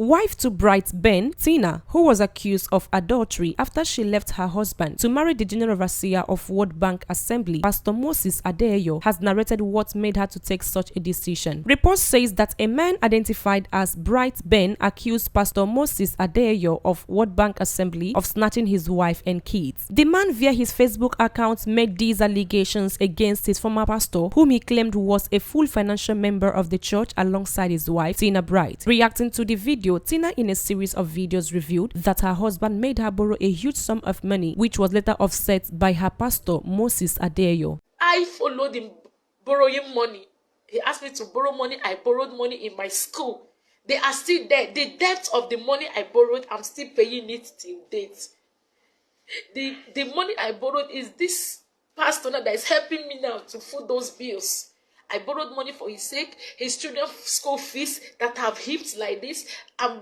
Wife to Bright Ben, Tina, who was accused of adultery after she left her husband to marry the general overseer of World Bank Assembly, Pastor Moses Adeyo, has narrated what made her to take such a decision. Report says that a man identified as Bright Ben accused Pastor Moses Adeyo of World Bank Assembly of snatching his wife and kids. The man via his Facebook account made these allegations against his former pastor, whom he claimed was a full financial member of the church alongside his wife, Tina Bright. Reacting to the video, Tina in a series of videos revealed that her husband made her borrow a huge sum of money, which was later offset by her pastor, Moses Adeyo. I followed him borrowing money. He asked me to borrow money. I borrowed money in my school. They are still there. The debt of the money I borrowed, I'm still paying it till date. The money I borrowed is this pastor now that is helping me now to foot those bills. I borrowed money for his sake, his children's school fees that have heaped like this. I'm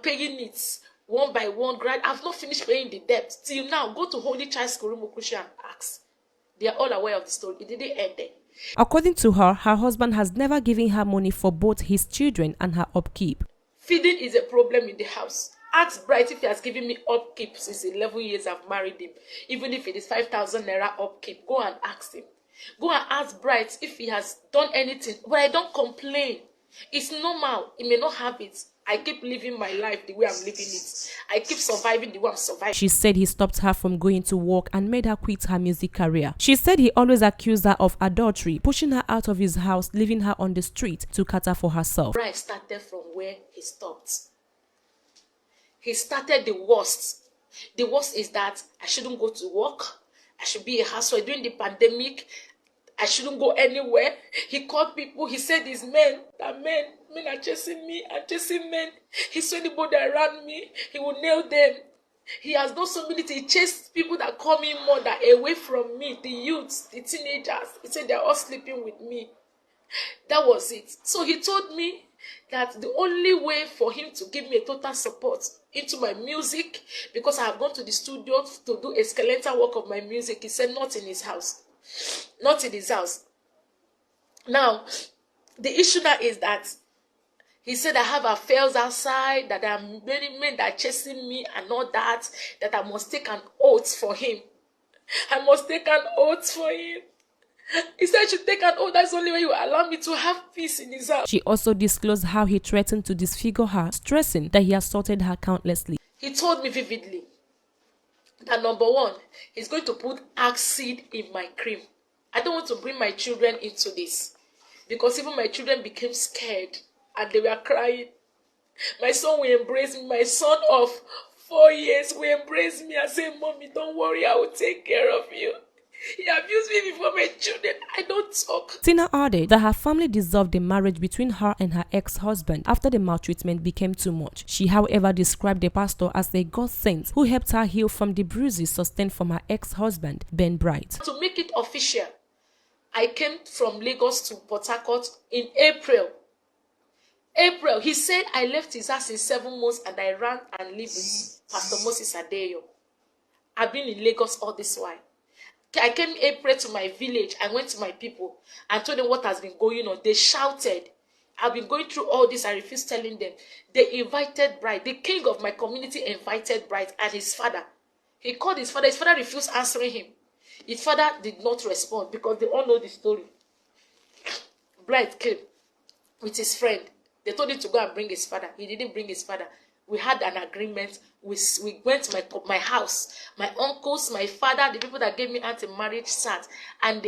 paying it one by one. I've not finished paying the debt. Till now, go to Holy Child School, Rumukusha, and ask. They are all aware of the story. It didn't end there. According to her, her husband has never given her money for both his children and her upkeep. Feeding is a problem in the house. Ask Bright if he has given me upkeep since 11 years I've married him. Even if it is 5,000 naira upkeep, go and ask him. Go and ask Bright if he has done anything. But I don't complain. It's normal. He may not have it. I keep living my life the way I'm living it. I keep surviving the way I'm surviving. She said he stopped her from going to work and made her quit her music career. She said he always accused her of adultery, pushing her out of his house, leaving her on the street to cater for herself. Bright started from where he stopped. He started the worst. The worst is that I shouldn't go to work. I should be a housewife. During the pandemic, I shouldn't go anywhere. He called people. He said it's men are chasing me and chasing men. He saw anybody around me, he will nail them. He has done so many things. He chased people that call me mother away from me, the youths, the teenagers. He said they're all sleeping with me. That was it. So he told me that the only way for him to give me a total support into my music, because I have gone to the studio to do a skeletal work of my music, he said not in his house. Not in his house. Now, the issue now is that he said I have affairs outside, that there are many men that are chasing me and all that I must take an oath for him. I must take an oath for him. He said I should take an oath. That's the only way you allow me to have peace in his house. She also disclosed how he threatened to disfigure her, stressing that he assaulted her countlessly. He told me vividly that number one, he's going to put acid in my cream. I don't want to bring my children into this, because even my children became scared and they were crying. My son will embrace me. My son of 4 years will embrace me and say, Mommy, don't worry, I will take care of you. He abused me before my children. I don't talk. Tina added that her family dissolved the marriage between her and her ex-husband after the maltreatment became too much. She, however, described the pastor as a God sent who helped her heal from the bruises sustained from her ex-husband, Ben Bright. To make it official, I came from Lagos to Port Harcourt in April. He said I left his house in 7 months and I ran and lived with Pastor Moses Adeyo. I've been in Lagos all this while. I came in April to my village. I went to my people and told them what has been going on. They shouted. I've been going through all this. I refused telling them. They invited Bright. The king of my community invited Bright and his father. He called his father. His father refused answering him. His father did not respond because they all know the story. Bright came with his friend. They told him to go and bring his father. He didn't bring his father. We had an agreement. We went to my house. My uncles, my father, the people that gave me anti-marriage sat. And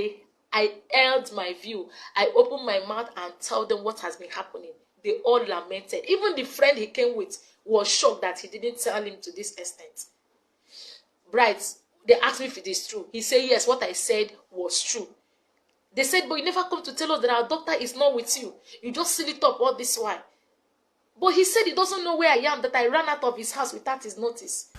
I held my view. I opened my mouth and told them what has been happening. They all lamented. Even the friend he came with was shocked that he didn't tell him to this extent. Bright, they asked me if it is true. He said, yes, what I said was true. They said, but you never come to tell us that our doctor is not with you. You just seal it up all this while. But he said he doesn't know where I am, that I ran out of his house without his notice.